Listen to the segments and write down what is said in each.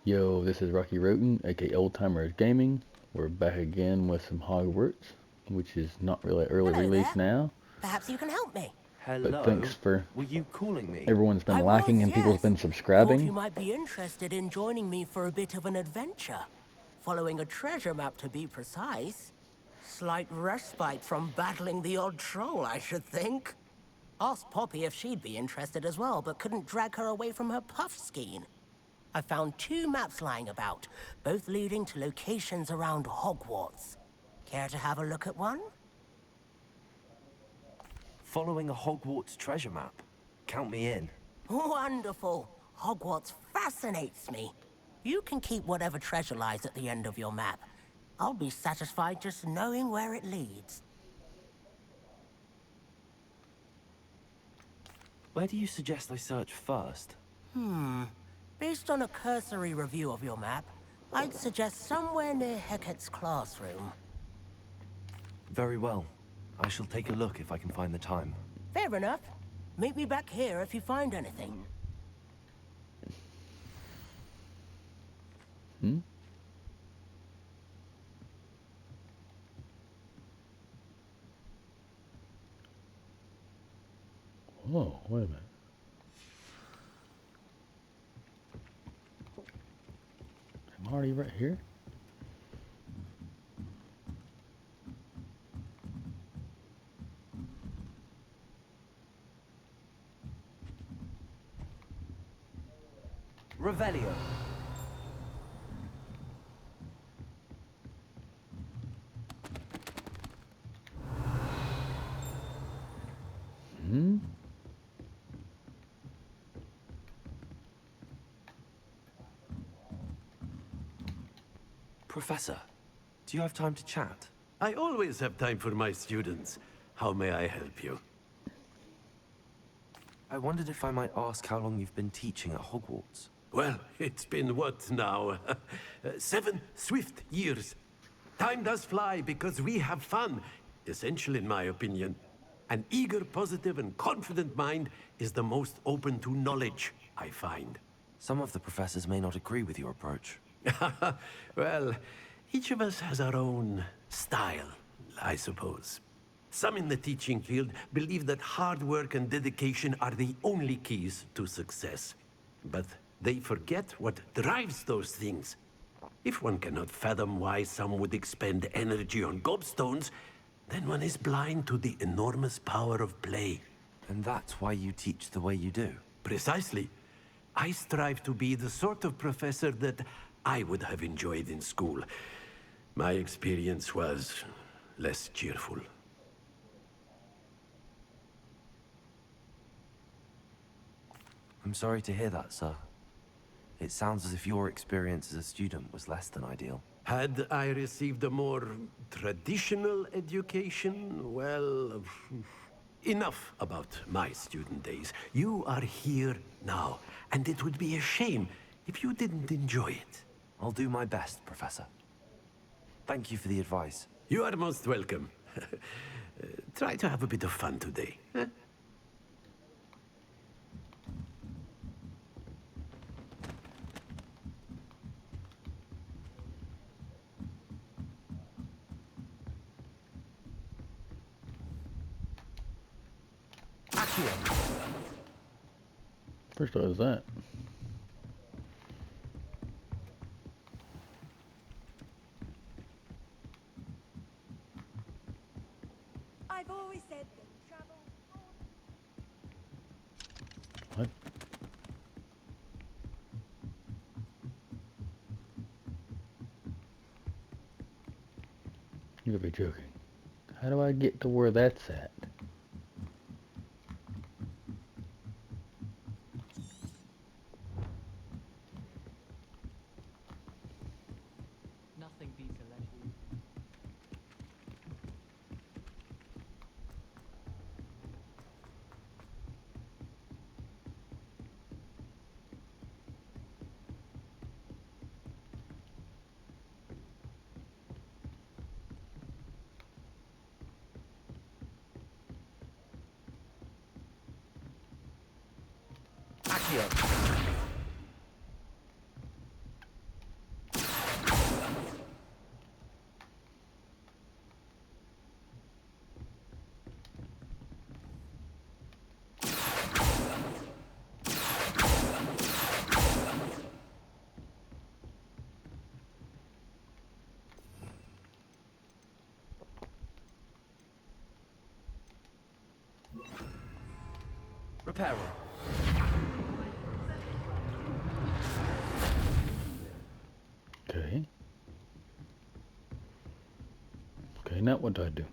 Yo, this is Rocky Roten, aka Old Timers Gaming. We're back again with some Hogwarts, which is not really early Hello release there. now, Perhaps you can help me. but thanks Hello? for Were you calling me? everyone's been I liking was, and people's yes. been Thought subscribing. you might be interested in joining me for a bit of an adventure. Following a treasure map, to be precise. Slight respite from battling the odd troll, I should think. Asked Poppy if she'd be interested as well, but couldn't drag her away from her puff skein. I found two maps lying about, both leading to locations around Hogwarts. Care to have a look at one? Following a Hogwarts treasure map? Count me in. Wonderful. Hogwarts fascinates me. You can keep whatever treasure lies at the end of your map. I'll be satisfied just knowing where it leads. Where do you suggest I search first? Based on a cursory review of your map, I'd suggest somewhere near Hecat's classroom. Very well. I shall take a look if I can find the time. Fair enough. Meet me back here if you find anything. Hmm? Oh, wait a minute. I'm already right here. Revelio. Hmm? Professor, do you have time to chat? I always have time for my students. How may I help you? I wondered if I might ask how long you've been teaching at Hogwarts. Well, it's been what now? 7 swift years. Time does fly because we have fun. Essential in my opinion. An eager, positive, and confident mind is the most open to knowledge, I find. Some of the professors may not agree with your approach. Well, each of us has our own style, I suppose. Some in the teaching field believe that hard work and dedication are the only keys to success. But they forget what drives those things. If one cannot fathom why some would expend energy on gobstones, then one is blind to the enormous power of play. And that's why you teach the way you do. Precisely. I strive to be the sort of professor that I would have enjoyed in school. My experience was less cheerful. I'm sorry to hear that, sir. It sounds as if your experience as a student was less than ideal. Had I received a more traditional education, well, enough about my student days. You are here now, and it would be a shame if you didn't enjoy it. I'll do my best, Professor. Thank you for the advice. You are most welcome. Try to have a bit of fun today. Huh? First, what was that? I've always said that travel. What? You gotta be joking. How do I get to where that's at? Nothing beats a leisurely. Preparing. Okay. Okay, now what do I do?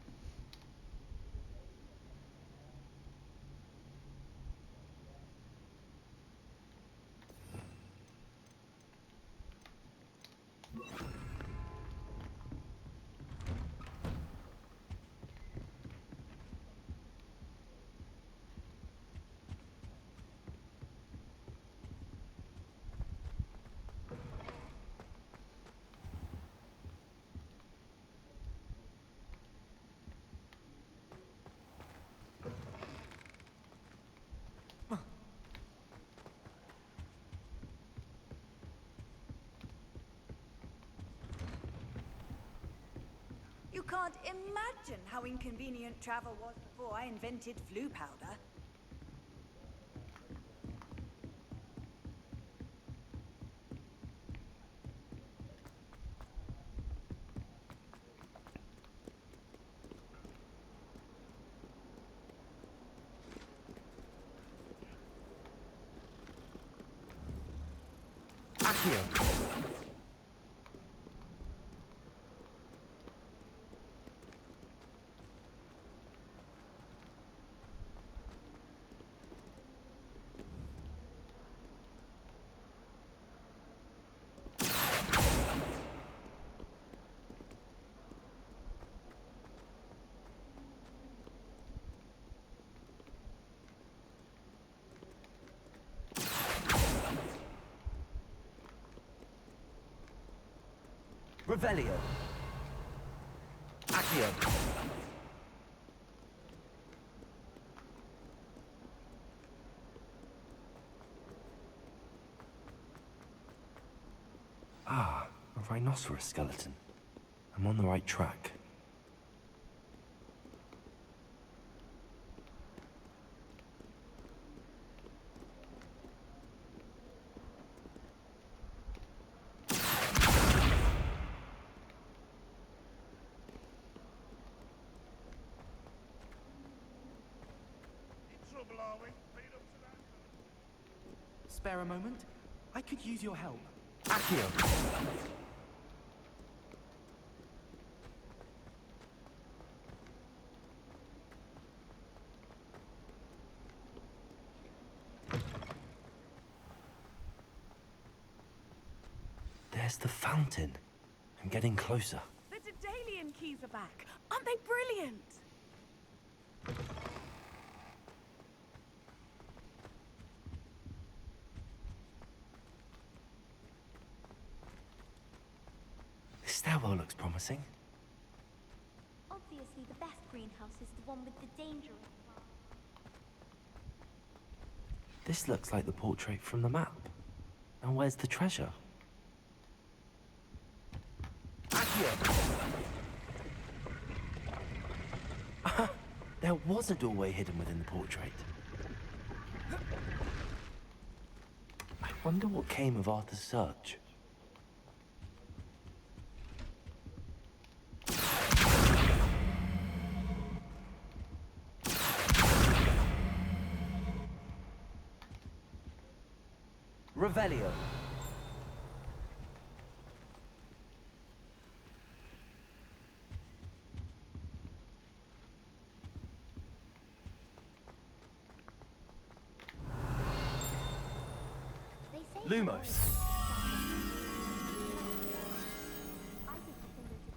You can't imagine how inconvenient travel was before I invented flu powder. Accio. Revelio. Accio. Ah, a rhinoceros skeleton. I'm on the right track. Spare a moment? I could use your help. Accio. There's the fountain. I'm getting closer. The Daedalian keys are back. Aren't they brilliant? This stairwell looks promising. Obviously, the best greenhouse is the one with the dangerous plant. This looks like the portrait from the map. And where's the treasure? There was a doorway hidden within the portrait. I wonder what came of Arthur's search. Revelio. They say Lumos. I think the fingers of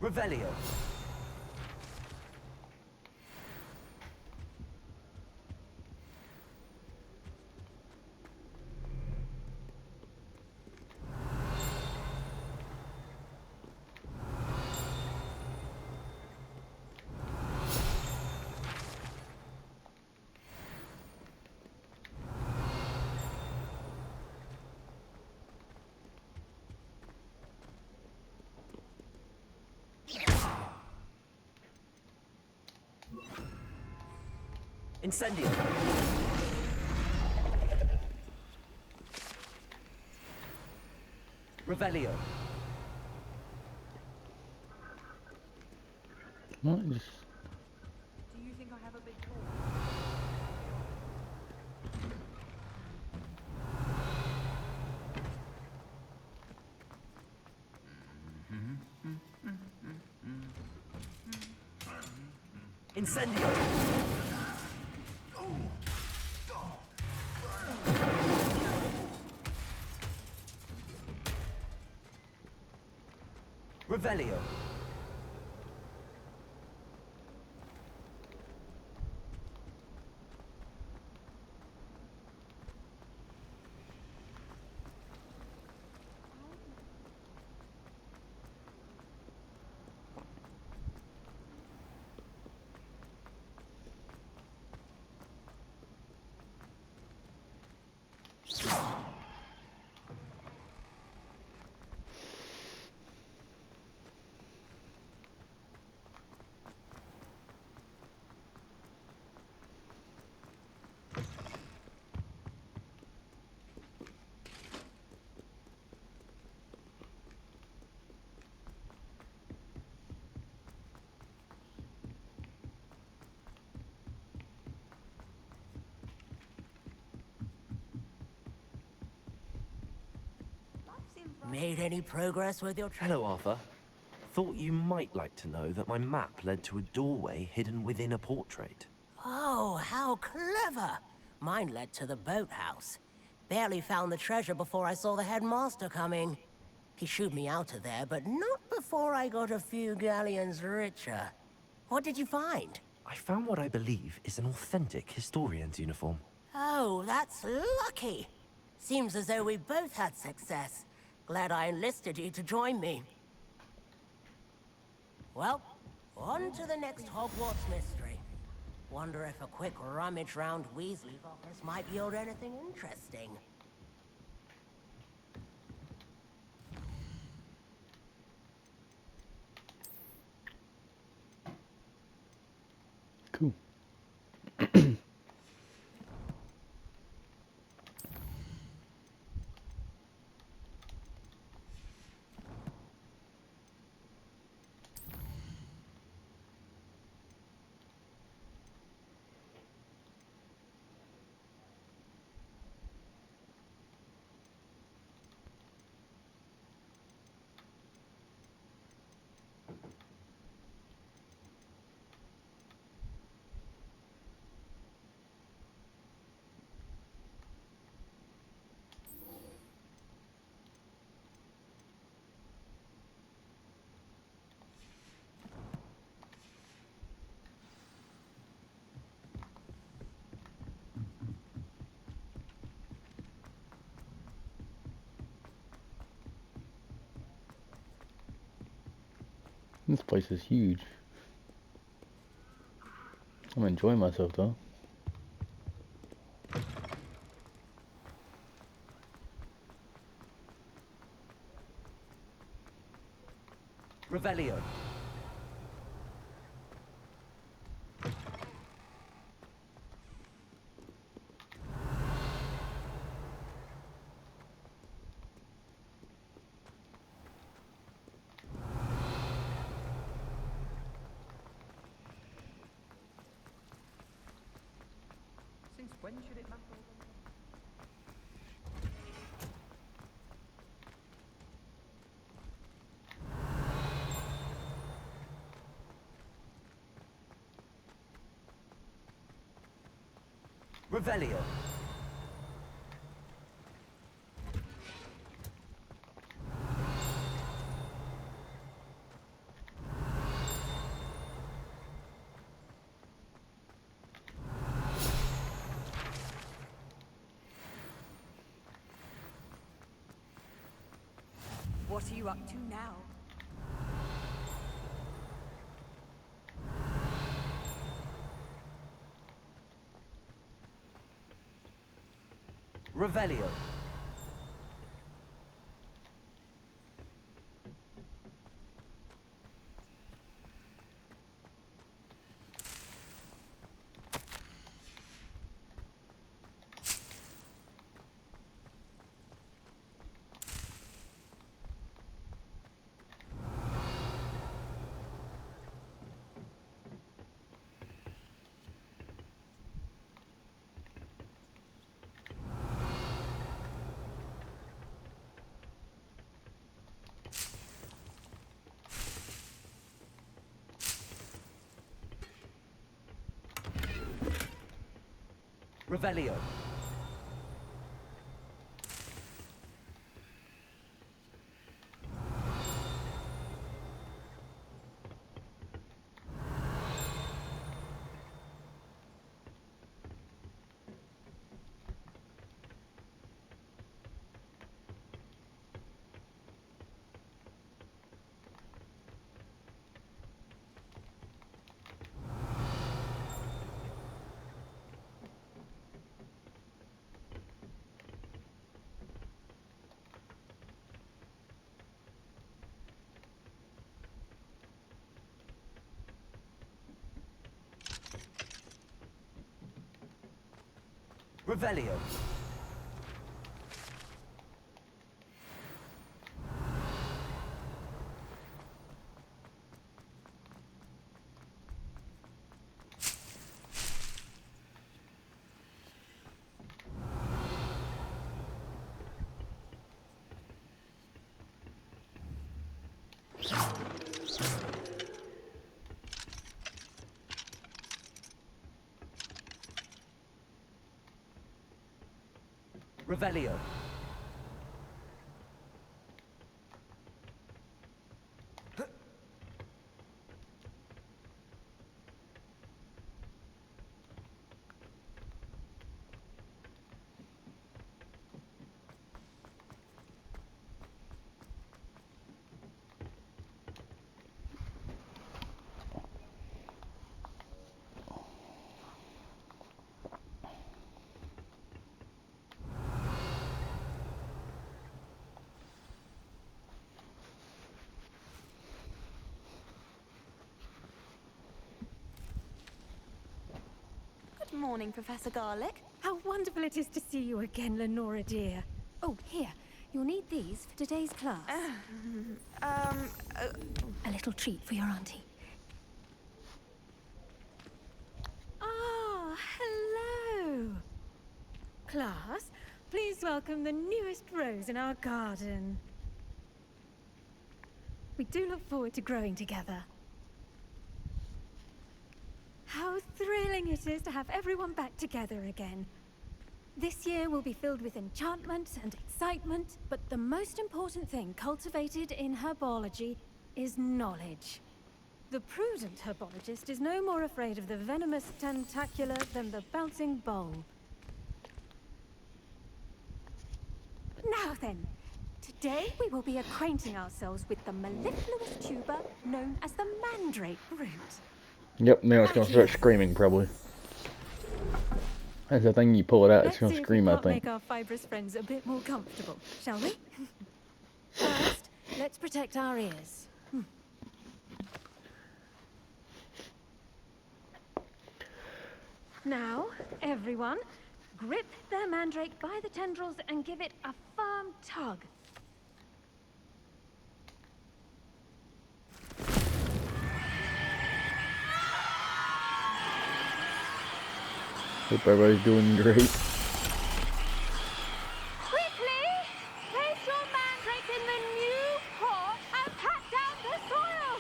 the Revelio. Incendio. Revelio. Might just Do you think I have a big call? Incendio. Revelio. Life seems right. Made any progress with your Hello, Arthur. Thought you might like to know that my map led to a doorway hidden within a portrait. Oh, how clever! Mine led to the boathouse. Barely found the treasure before I saw the headmaster coming. He shooed me out of there, but not before I got a few galleons richer. What did you find? I found what I believe is an authentic historian's uniform. Oh, that's lucky. Seems as though we both had success. Glad I enlisted you to join me. Well, on to the next Hogwarts mystery. Wonder if a quick rummage round Weasley's office might yield anything interesting. cool. This place is huge. I'm enjoying myself though. Revelio. Since when should it matter? Revelio. What are you up to now? Revelio. Revelio. Revelio. Revelio. Good morning, Professor Garlick. How wonderful it is to see you again, Lenora dear. Oh, here. You'll need these for today's class. A little treat for your auntie. Ah, hello. Class, please welcome the newest rose in our garden. We do look forward to growing together. How thrilling it is to have everyone back together again. This year will be filled with enchantment and excitement, but the most important thing cultivated in herbology is knowledge. The prudent herbologist is no more afraid of the venomous tentacula than the bouncing bulb. Now then, today we will be acquainting ourselves with the mellifluous tuber known as the mandrake root. Yep, now it's gonna start screaming probably. That's the thing, you pull it out, it's Let's gonna see if scream, we I can't think. make our fibrous friends a bit more comfortable, shall we? First, let's protect our ears. Now, everyone, grip their mandrake by the tendrils and give it a firm tug. Hope everybody's doing great. Quickly, place your mandrake in the new pot and pat down the soil.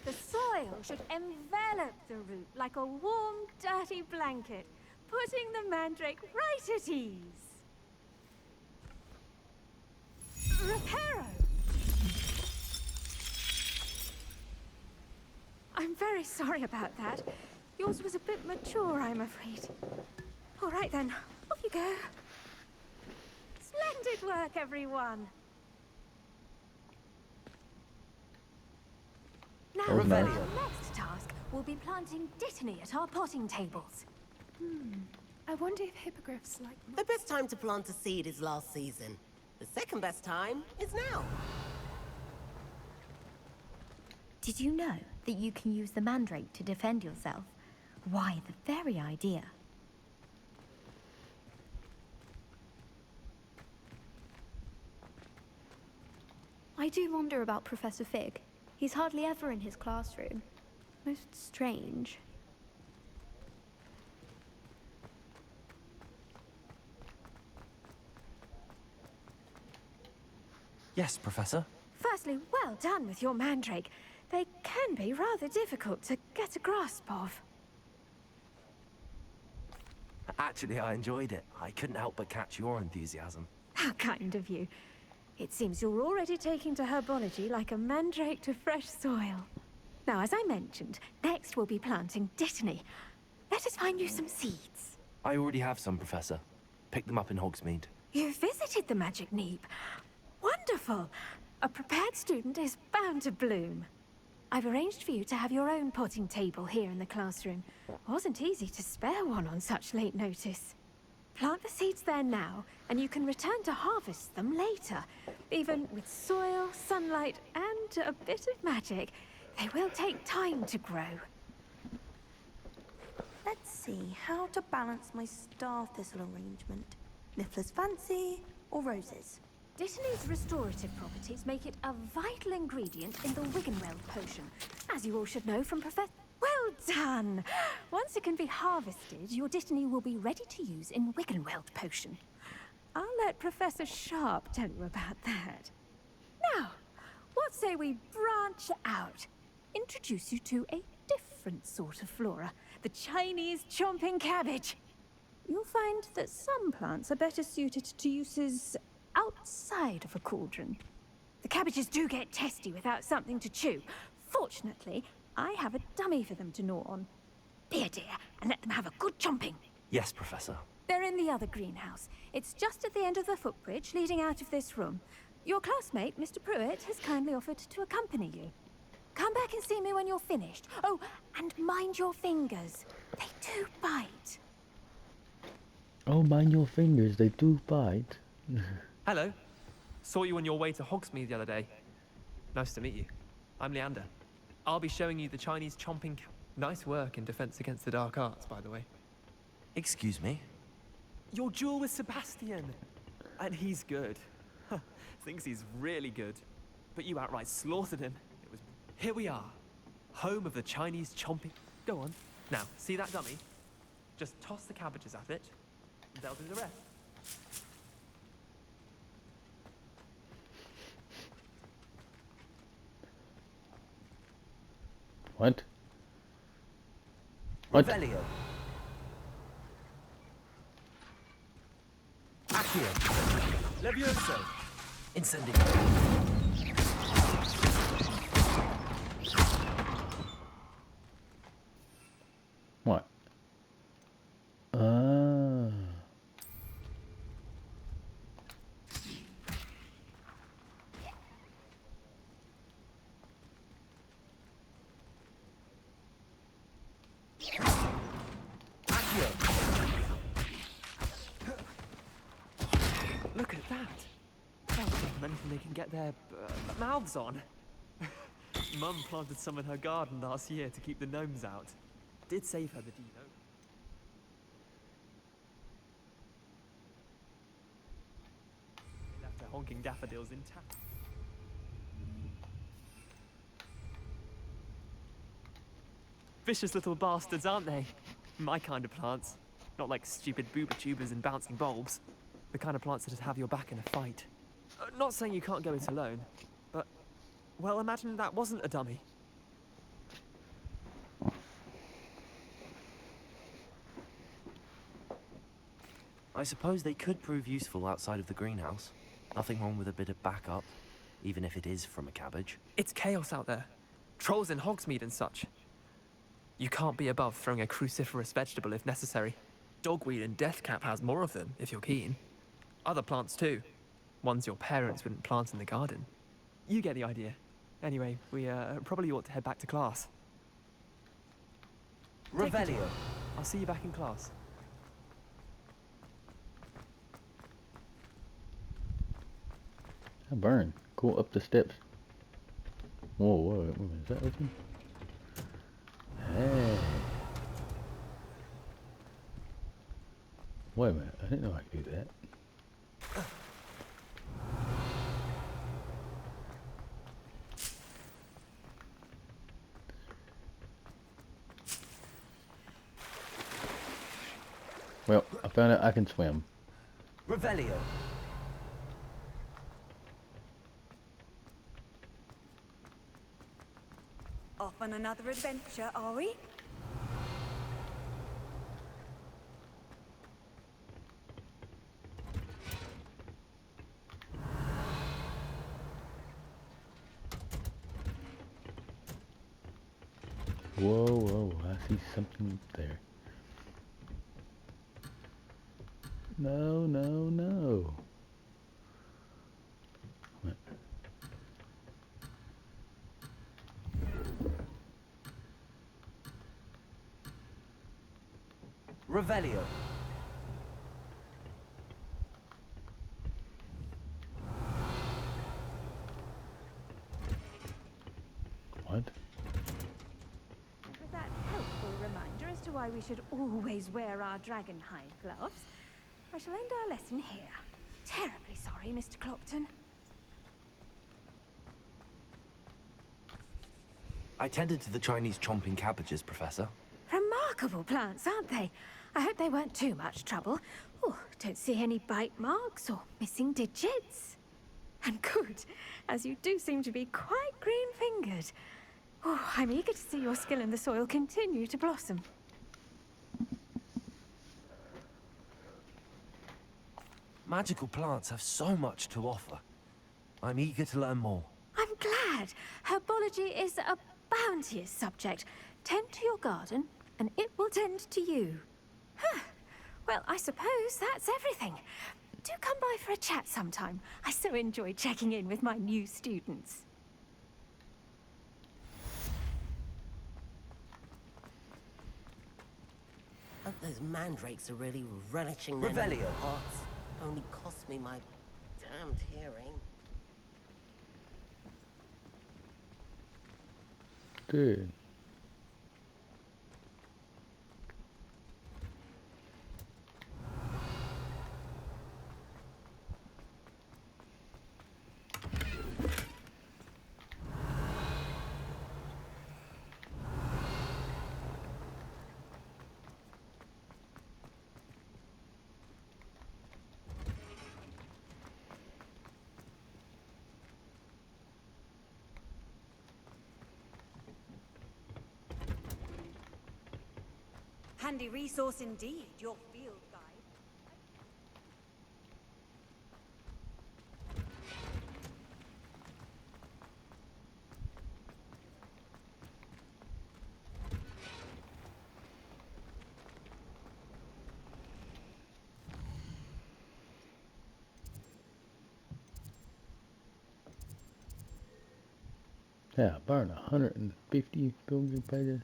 The soil should envelop the root like a warm, dirty blanket, putting the mandrake right at ease. Reparo! I'm very sorry about that. Yours was a bit mature, I'm afraid. All right then, off you go. Splendid work, everyone. Now, That was nice. our next task will be planting dittany at our potting tables. I wonder if hippogriffs like... The best time to plant a seed is last season. The second best time is now. Did you know that you can use the mandrake to defend yourself? Why, the very idea. I do wonder about Professor Fig. He's hardly ever in his classroom. Most strange. Yes, Professor. Firstly, well done with your mandrake. They can be rather difficult to get a grasp of. Actually, I enjoyed it. I couldn't help but catch your enthusiasm. How kind of you. It seems you're already taking to herbology like a mandrake to fresh soil. Now, as I mentioned, next we'll be planting dittany. Let us find you some seeds. I already have some, Professor. Picked them up in Hogsmeade. You visited the Magic Neep. Wonderful. A prepared student is bound to bloom. I've arranged for you to have your own potting table here in the classroom. Wasn't easy to spare one on such late notice. Plant the seeds there now, and you can return to harvest them later. Even with soil, sunlight, and a bit of magic, they will take time to grow. Let's see how to balance my star thistle arrangement. Niffler's fancy or roses? Dittany's restorative properties make it a vital ingredient in the Wiggenweld potion, as you all should know from Professor... Well done! Once it can be harvested, your Dittany will be ready to use in Wiggenweld potion. I'll let Professor Sharp tell you about that. Now, what say we branch out? Introduce you to a different sort of flora, the Chinese chomping cabbage. You'll find that some plants are better suited to uses outside of a cauldron. The cabbages do get testy without something to chew. Fortunately, I have a dummy for them to gnaw on. Be a dear, and let them have a good chomping. Yes, Professor. They're in the other greenhouse. It's just at the end of the footbridge leading out of this room. Your classmate, Mr. Pruitt, has kindly offered to accompany you. Come back and see me when you're finished. Oh, and mind your fingers. They do bite. Oh, mind your fingers, they do bite. Hello. Saw you on your way to Hogsmeade the other day. Nice to meet you. I'm Leander. I'll be showing you the Chinese chomping... Nice work in Defense Against the Dark Arts, by the way. Excuse me? Your duel with Sebastian. And he's good. Thinks he's really good. But you outright slaughtered him. It was... Here we are. Home of the Chinese chomping... Go on. Now, see that dummy? Just toss the cabbages at it. And they'll do the rest. What? What? Revelio. Accio. Levioso. Incendio. What? Look at that. Well, anything they can get their mouths on. Mum planted some in her garden last year to keep the gnomes out. Did save her the dino. They left her honking daffodils intact. Vicious little bastards, aren't they? My kind of plants. Not like stupid booba tubers and bouncing bulbs. The kind of plants that'd have your back in a fight. Not saying you can't go it alone, but... Well, imagine that wasn't a dummy. I suppose they could prove useful outside of the greenhouse. Nothing wrong with a bit of backup, even if it is from a cabbage. It's chaos out there. Trolls in Hogsmeade and such. You can't be above throwing a cruciferous vegetable if necessary. Dogweed and deathcap has more of them, if you're keen. Other plants too. Ones your parents wouldn't plant in the garden. You get the idea. Anyway, we probably ought to head back to class. Revelio. I'll see you back in class. I burn. Go up the steps. Whoa, whoa, is that open? Hey. Wait a minute, I didn't know I could do that. Well, I found out I can swim. Revelio. on another adventure, are we? Whoa, whoa, I see something there. No, no, no. What? Revelio. What? Was that helpful reminder as to why we should always wear our dragon hide gloves? I shall end our lesson here. Terribly sorry, Mr. Clopton. I tended to the Chinese chomping cabbages, Professor. Remarkable plants, aren't they? I hope they weren't too much trouble. Oh, don't see any bite marks or missing digits. And good, as you do seem to be quite green-fingered. Oh, I'm eager to see your skill in the soil continue to blossom. Magical plants have so much to offer. I'm eager to learn more. I'm glad. Herbology is a bounteous subject. Tend to your garden, and it will tend to you. Huh. Well, I suppose that's everything. Do come by for a chat sometime. I so enjoy checking in with my new students. Those mandrakes are really relishing their Revelio. parts. Only cost me my damned hearing. Good. Handy resource indeed, your field guide. Yeah, burn 150 building pages.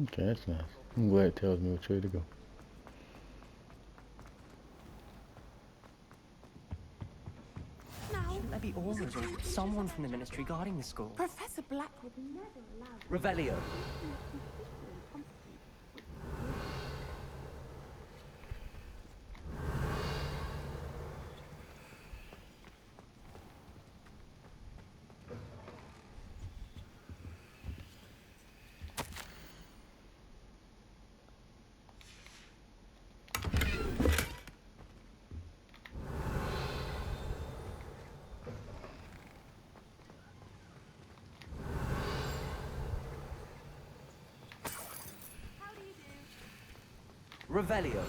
Okay, that's nice. I'm glad it tells me which way to go. Shouldn't there be orders or someone from the ministry guarding the school? Professor Black would never allow... Revelio. Revelio.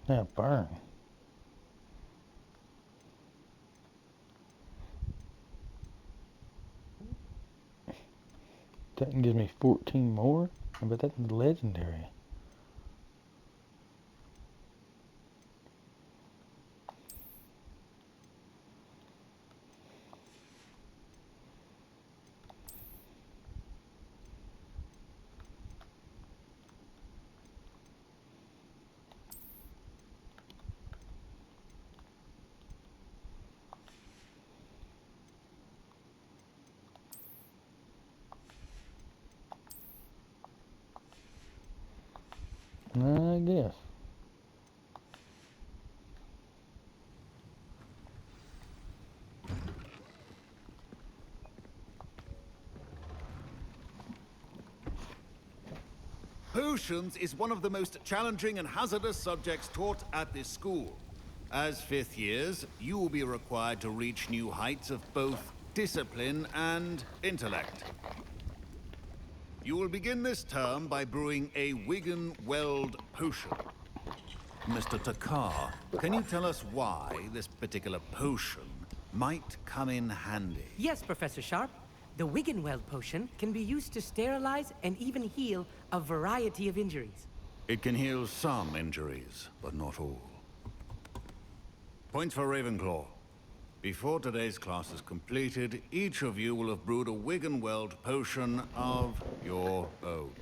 Yeah, burn. That gives me 14 more. I bet that's legendary. I guess. Potions is one of the most challenging and hazardous subjects taught at this school. As fifth years, you will be required to reach new heights of both discipline and intellect. You will begin this term by brewing a Wigan Weld potion. Mr. Takar, can you tell us why this particular potion might come in handy? Yes, Professor Sharp. The Wiggenweld potion can be used to sterilize and even heal a variety of injuries. It can heal some injuries, but not all. Points for Ravenclaw. Before today's class is completed, each of you will have brewed a Wiggenweld potion of your own.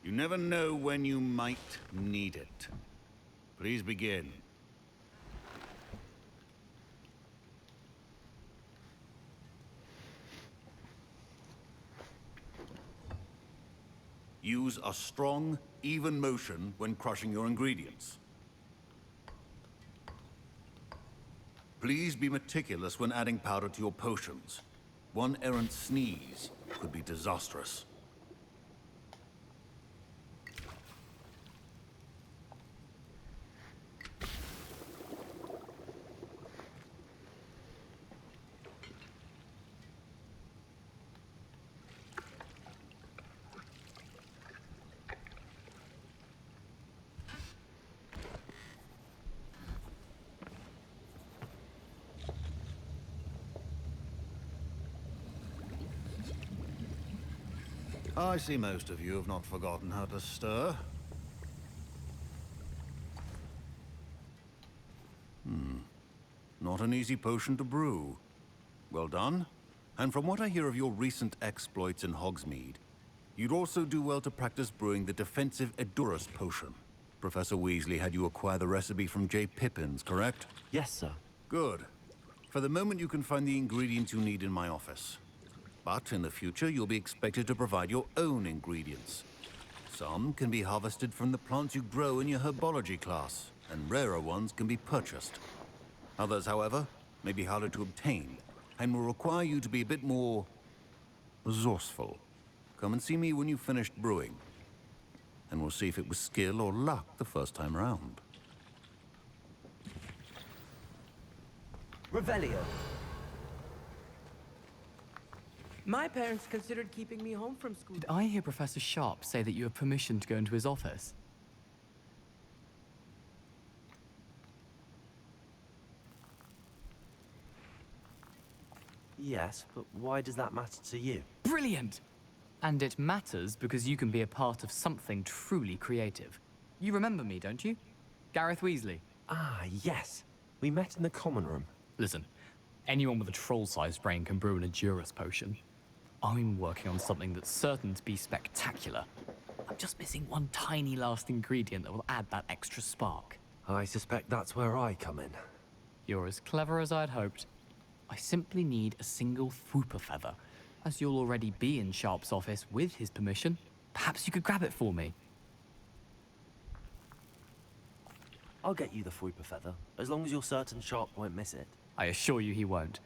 You never know when you might need it. Please begin. Use a strong, even motion when crushing your ingredients. Please be meticulous when adding powder to your potions. One errant sneeze could be disastrous. I see most of you have not forgotten how to stir. Not an easy potion to brew. Well done. And from what I hear of your recent exploits in Hogsmeade, you'd also do well to practice brewing the defensive Edurus potion. Professor Weasley had you acquire the recipe from J. Pippins, correct? Yes, sir. Good. For the moment, you can find the ingredients you need in my office. But in the future, you'll be expected to provide your own ingredients. Some can be harvested from the plants you grow in your herbology class, and rarer ones can be purchased. Others, however, may be harder to obtain, and will require you to be a bit more resourceful. Come and see me when you've finished brewing, and we'll see if it was skill or luck the first time round. Revelio. My parents considered keeping me home from school. Did I hear Professor Sharp say that you have permission to go into his office? Yes, but why does that matter to you? Brilliant! And it matters because you can be a part of something truly creative. You remember me, don't you? Gareth Weasley. Ah, yes. We met in the common room. Listen, anyone with a troll-sized brain can brew an Edurus potion. I'm working on something that's certain to be spectacular. I'm just missing one tiny last ingredient that will add that extra spark. I suspect that's where I come in. You're as clever as I'd hoped. I simply need a single Fwooper feather. As you'll already be in Sharp's office with his permission, perhaps you could grab it for me. I'll get you the Fwooper feather, as long as you're certain Sharp won't miss it. I assure you he won't.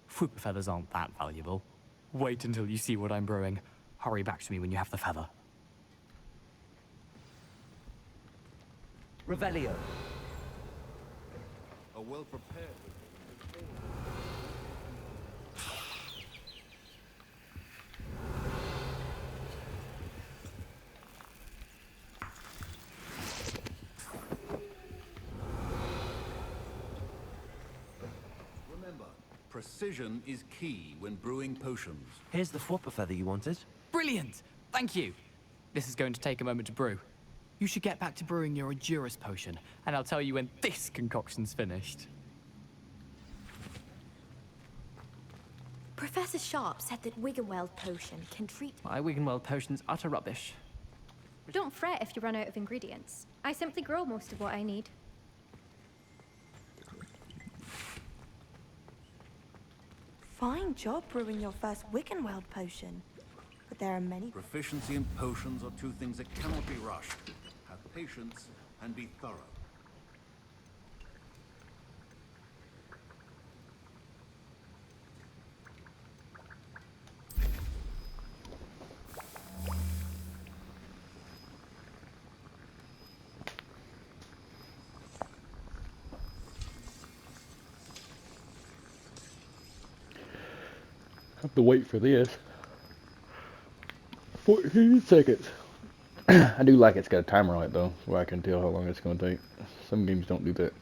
Fwooper feathers aren't that valuable. Wait until you see what I'm brewing. Hurry back to me when you have the feather. Revelio. A well-prepared... Remember, precision is key when brewing potions. Here's the Fwooper feather you wanted. Brilliant! Thank you! This is going to take a moment to brew. You should get back to brewing your Edurus potion, and I'll tell you when this concoction's finished. Professor Sharp said that Wiggenweld potion can treat... My Wiggenweld potion's utter rubbish. Don't fret if you run out of ingredients. I simply grow most of what I need. Fine job brewing your first Wiggenweld potion. But there are many... Proficiency in potions are two things that cannot be rushed. Have patience and be thorough. Have to wait for this. 14 seconds. I do like it's got a timer on it though, where I can tell how long it's going to take. Some games don't do that.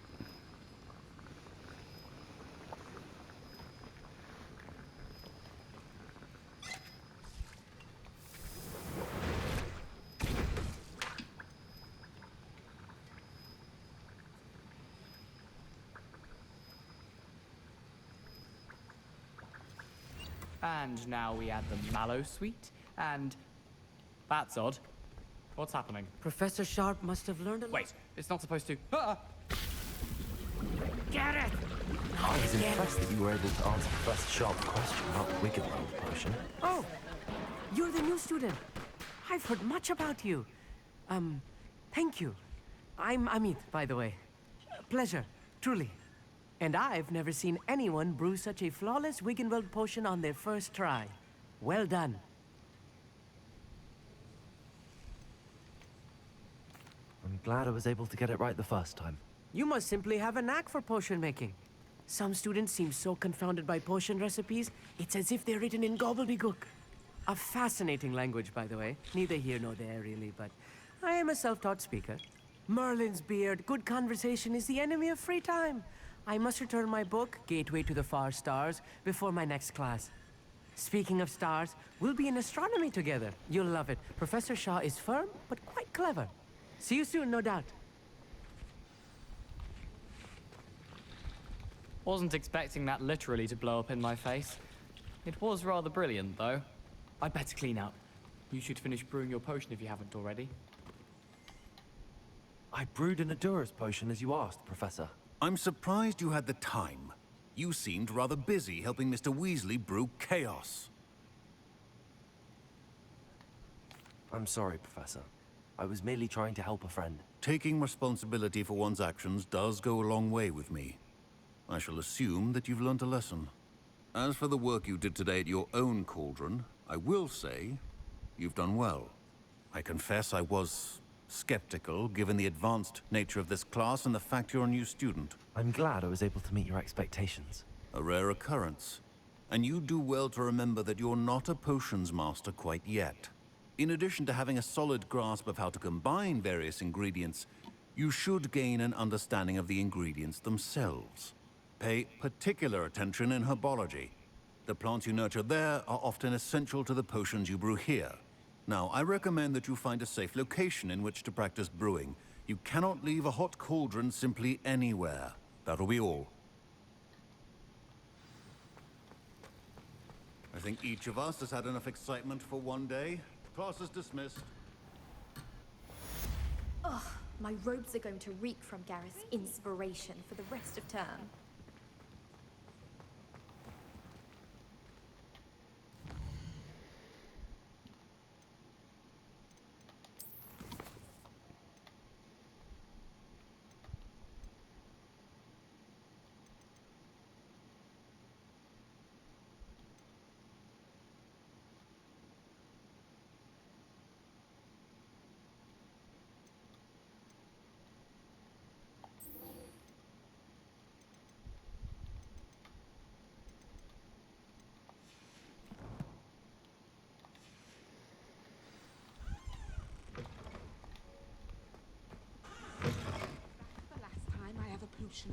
And now we add the mallow sweet, and... That's odd. What's happening? Professor Sharp must have learned a lot. Wait, it's not supposed to... Ah! Get it! I was impressed that you were able to answer Professor Sharp's question about the Wiggenweld potion. Oh, you're the new student. I've heard much about you. Thank you. I'm Amit, by the way. Pleasure, truly. And I've never seen anyone brew such a flawless Wiggenweld potion on their first try. Well done. I'm glad I was able to get it right the first time. You must simply have a knack for potion making. Some students seem so confounded by potion recipes, it's as if they're written in gobbledygook. A fascinating language, by the way. Neither here nor there, really, but I am a self-taught speaker. Merlin's beard, good conversation is the enemy of free time. I must return my book, Gateway to the Far Stars, before my next class. Speaking of stars, we'll be in astronomy together. You'll love it. Professor Shaw is firm, but quite clever. See you soon, no doubt. Wasn't expecting that literally to blow up in my face. It was rather brilliant, though. I'd better clean up. You should finish brewing your potion if you haven't already. I brewed an Adurus potion as you asked, Professor. I'm surprised you had the time. You seemed rather busy helping Mr. Weasley brew chaos. I'm sorry, Professor. I was merely trying to help a friend. Taking responsibility for one's actions does go a long way with me. I shall assume that you've learnt a lesson. As for the work you did today at your own cauldron, I will say you've done well. I confess I was skeptical, given the advanced nature of this class and the fact you're a new student. I'm glad I was able to meet your expectations. A rare occurrence. And you do well to remember that you're not a potions master quite yet. In addition to having a solid grasp of how to combine various ingredients, you should gain an understanding of the ingredients themselves. Pay particular attention in herbology. The plants you nurture there are often essential to the potions you brew here. Now, I recommend that you find a safe location in which to practice brewing. You cannot leave a hot cauldron simply anywhere. That'll be all. I think each of us has had enough excitement for one day. Class is dismissed. Ugh, my robes are going to reek from Gareth's inspiration for the rest of term.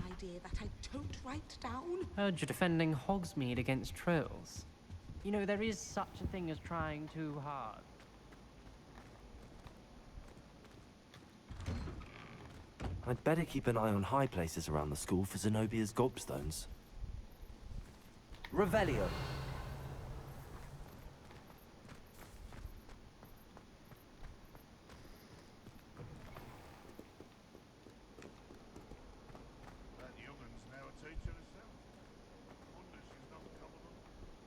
Idea that I don't write down. Heard you're defending Hogsmeade against trolls. You know, there is such a thing as trying too hard. I'd better keep an eye on high places around the school for Zenobia's gobstones. Revelio.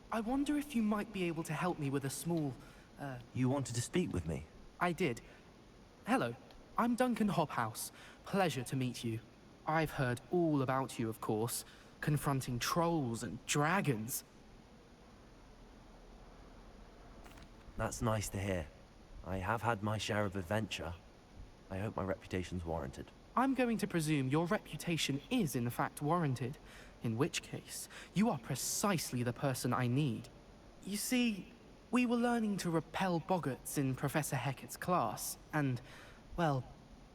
I wonder if you might be able to help me with a small You wanted to speak with me? I did. Hello, I'm Duncan Hobhouse. Pleasure to meet you. I've heard all about you, of course, confronting trolls and dragons. That's nice to hear. I have had my share of adventure. I hope my reputation's warranted. I'm going to presume your reputation is in fact warranted, in which case, you are precisely the person I need. You see, we were learning to repel boggarts in Professor Hecat's class, and, well,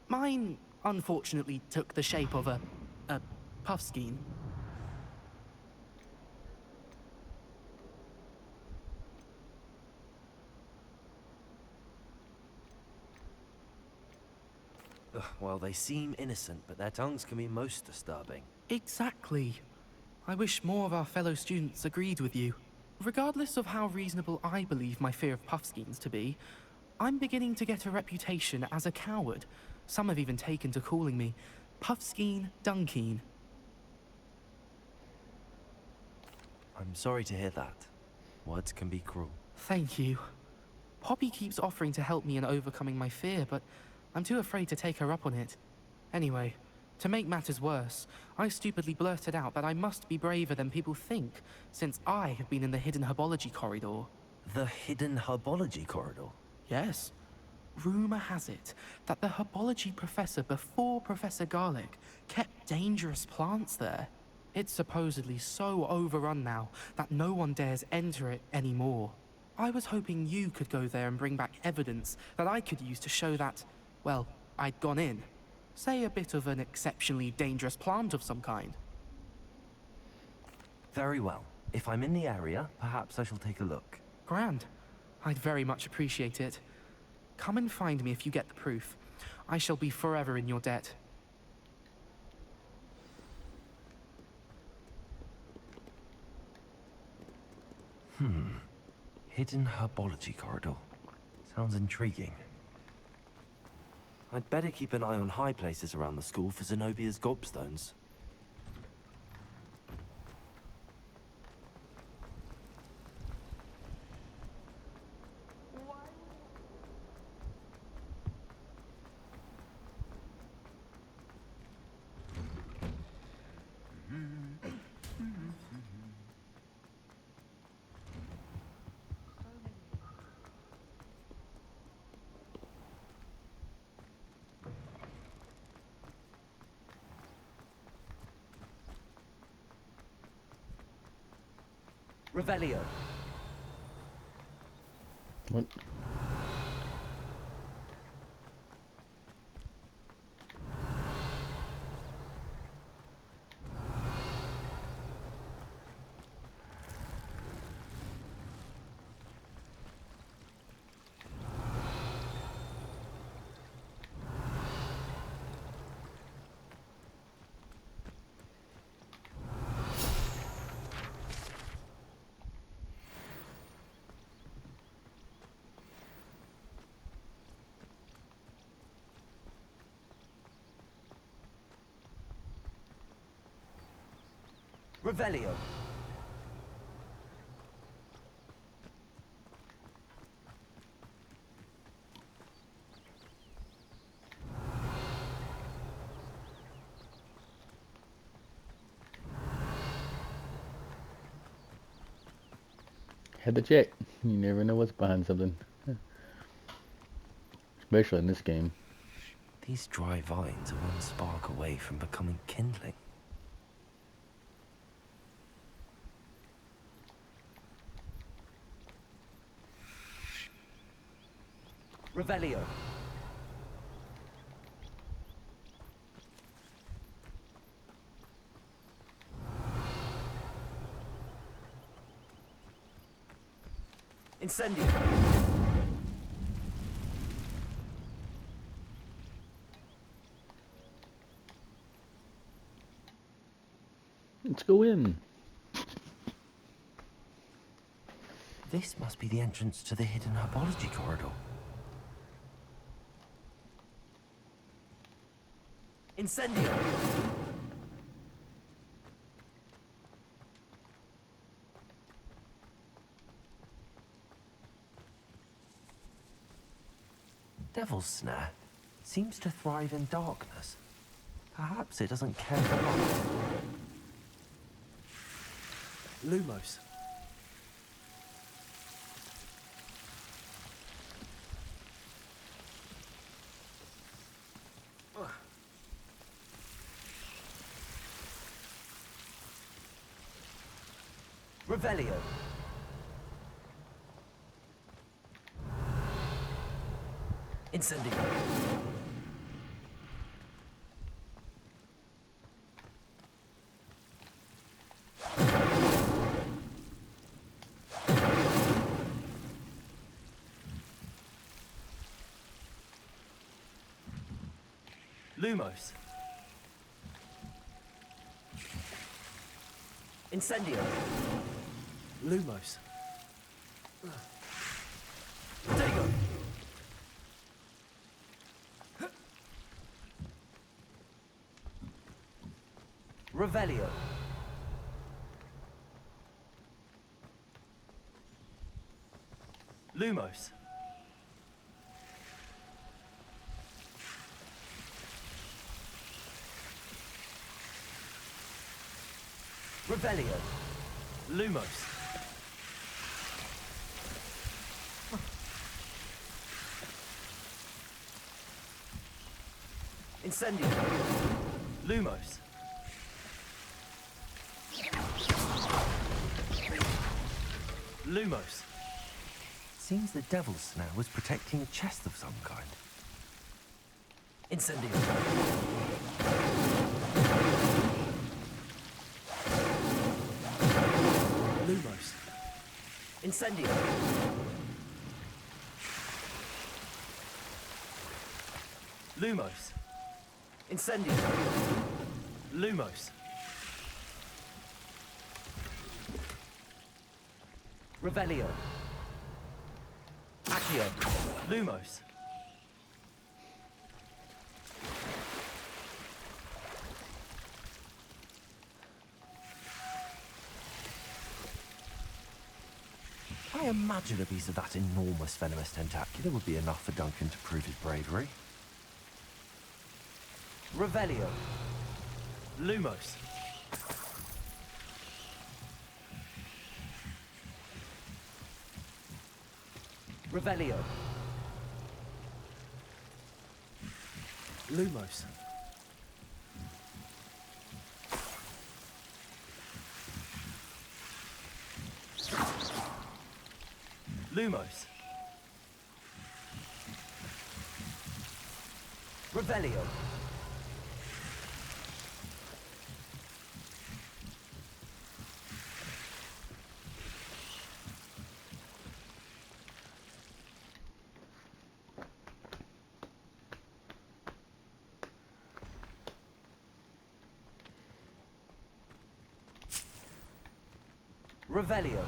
mine unfortunately took the shape of a puffskein. Ugh, well, they seem innocent, but their tongues can be most disturbing. Exactly. I wish more of our fellow students agreed with you. Regardless of how reasonable I believe my fear of puffskeins to be, I'm beginning to get a reputation as a coward. Some have even taken to calling me Puffskeen Dunkeen. I'm sorry to hear that. Words can be cruel. Thank you. Poppy keeps offering to help me in overcoming my fear, but I'm too afraid to take her up on it. Anyway, to make matters worse, I stupidly blurted out that I must be braver than people think, since I have been in the hidden herbology corridor. The hidden herbology corridor? Yes. Rumor has it that the herbology professor before Professor Garlic kept dangerous plants there. It's supposedly so overrun now that no one dares enter it anymore. I was hoping you could go there and bring back evidence that I could use to show that, well, I'd gone in. Say a bit of an exceptionally dangerous plant of some kind. Very well. If I'm in the area, perhaps I shall take a look. Grand. I'd very much appreciate it. Come and find me if you get the proof. I shall be forever in your debt. Hidden herbology corridor. Sounds intriguing. I'd better keep an eye on high places around the school for Zenobia's gobstones. Revelio. What? Revelio. Had to check. You never know what's behind something. Especially in this game. These dry vines are one spark away from becoming kindling. Revelio. Incendio. Let's go in. This must be the entrance to the hidden herbology corridor. Incendio! devil's snare seems to thrive in darkness. Perhaps it doesn't care for light. Lumos. Revelio. Incendio. Lumos. Incendio. Lumos. Dago. Revelio. Lumos. Revelio. Lumos. Incendio. Lumos. Lumos. Seems the devil's snare was protecting a chest of some kind. Incendio. Lumos. Incendio. Lumos. Incendio. Lumos. Revelio. Accio. Lumos. I imagine a piece of that enormous venomous tentacular would be enough for Duncan to prove his bravery. Revelio. Lumos. Revelio. Lumos. Lumos. Revelio. Revelio.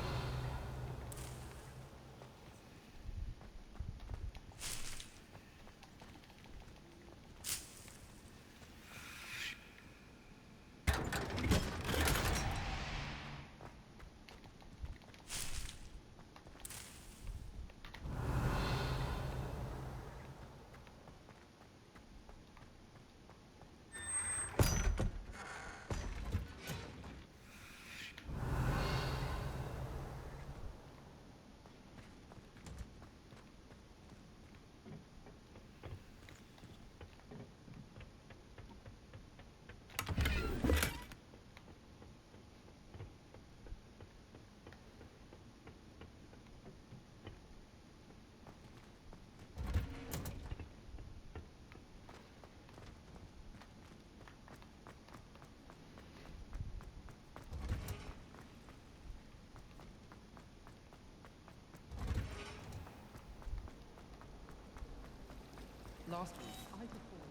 Last week, I performed.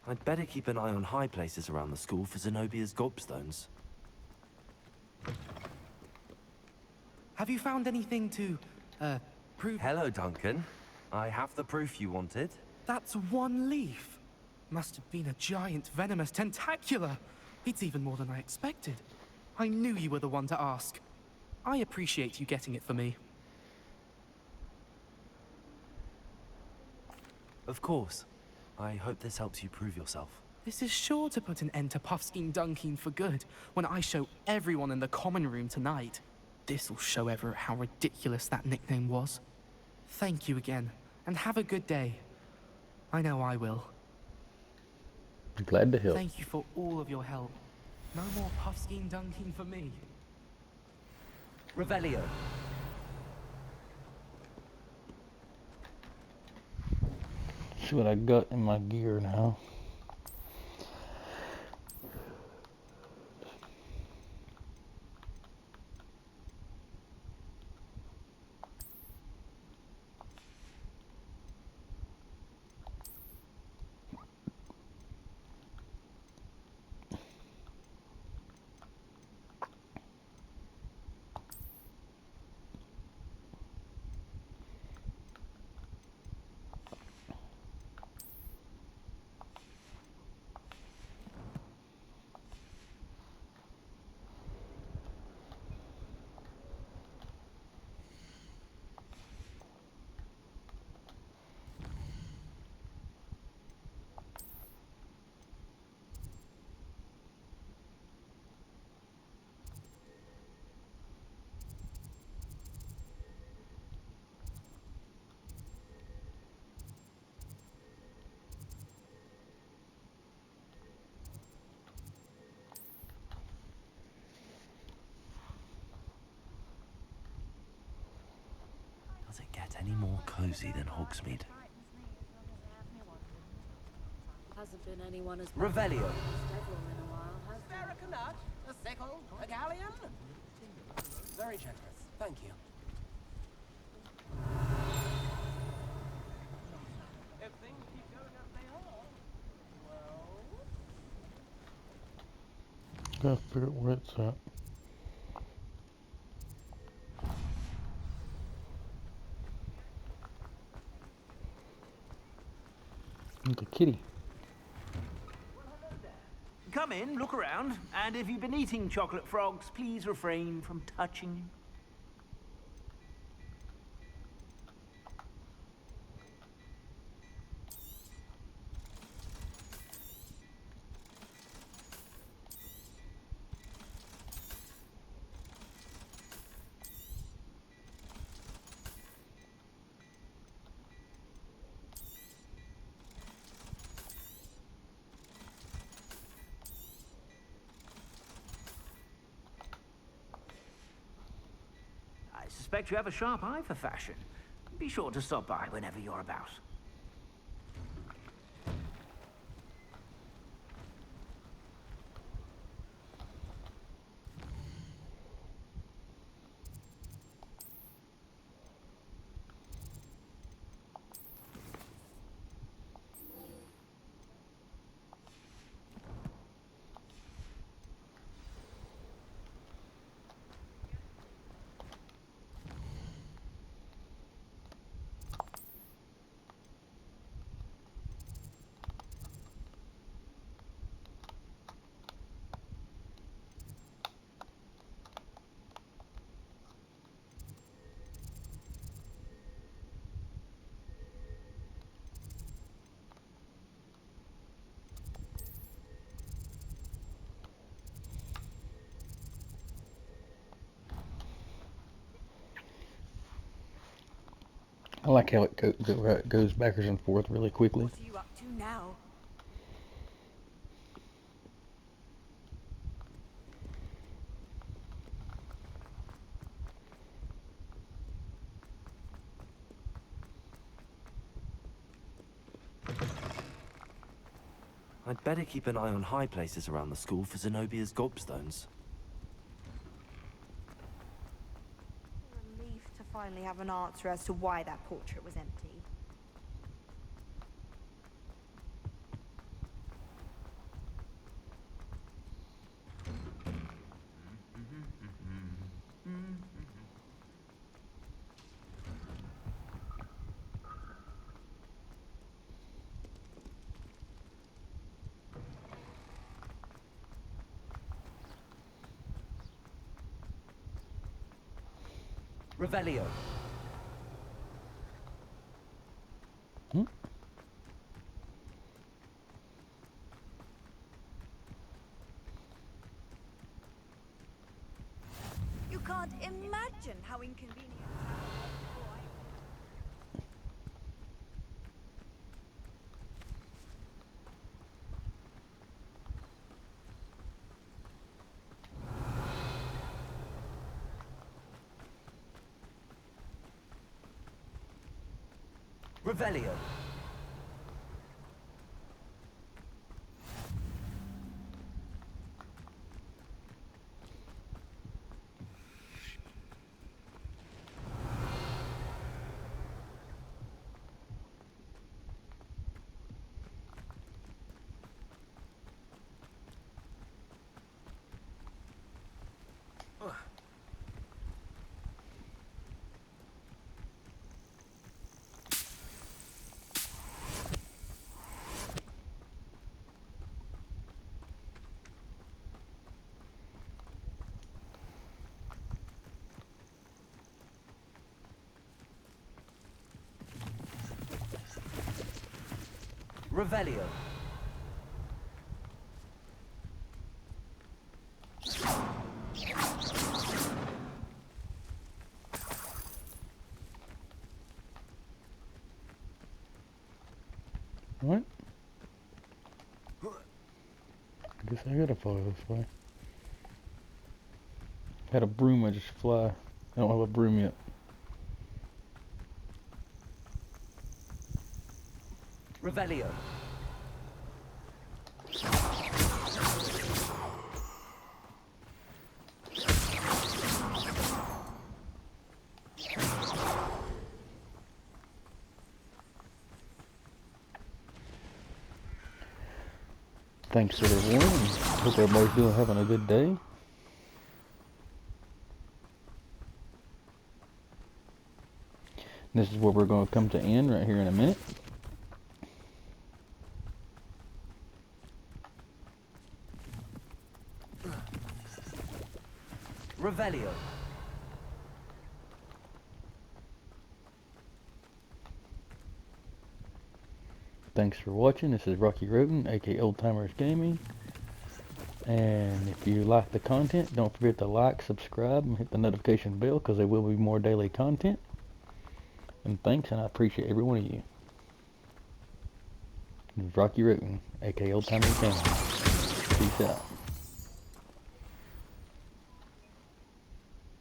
I'd better keep an eye on high places around the school for Zenobia's gobstones. Have you found anything to, prove? Hello, Duncan. I have the proof you wanted. That's one leaf. Must have been a giant venomous tentacular. It's even more than I expected. I knew you were the one to ask. I appreciate you getting it for me. Of course. I hope this helps you prove yourself. This is sure to put an end to Puffskein Dunking for good when I show everyone in the common room tonight. This'll show Everett how ridiculous that nickname was. Thank you again, and have a good day. I know I will. Glad to help. Thank you for all of your help. No more Puffskein Dunking for me. Revelio. See what I got in my gear now. Does it get any more cozy than Hogsmeade? Hasn't been anyone as Revelio. in a while, has there? A nut, a sickle, a galleon? Very generous, thank you. If things keep going as they are, well... Gotta figure out where it's at. The kitty. Come in, look around, and if you've been eating chocolate frogs, please refrain from touching. I suspect you have a sharp eye for fashion. Be sure to stop by whenever you're about. I like how it goes backwards and forth really quickly. What are you up to now? I'd better keep an eye on high places around the school for Zenobia's gobstones. Relief to finally have an answer as to why that portrait was empty. Revelio. Hmm? You can't imagine how inconvenient. Revelio. Revelio. What? I guess I gotta follow this way. Had a broom, I just fly. I don't have a broom yet. Revelio. Thanks everyone. Hope everybody's having a good day. This is where we're going to come to end right here in a minute. Revelio. Thanks for watching. This is Rocky Roten, aka Old Timers Gaming. And if you like the content, don't forget to like, subscribe, and hit the notification bell because there will be more daily content. And thanks, and I appreciate every one of you. This is Rocky Roten, aka Old Timers Gaming. Peace out.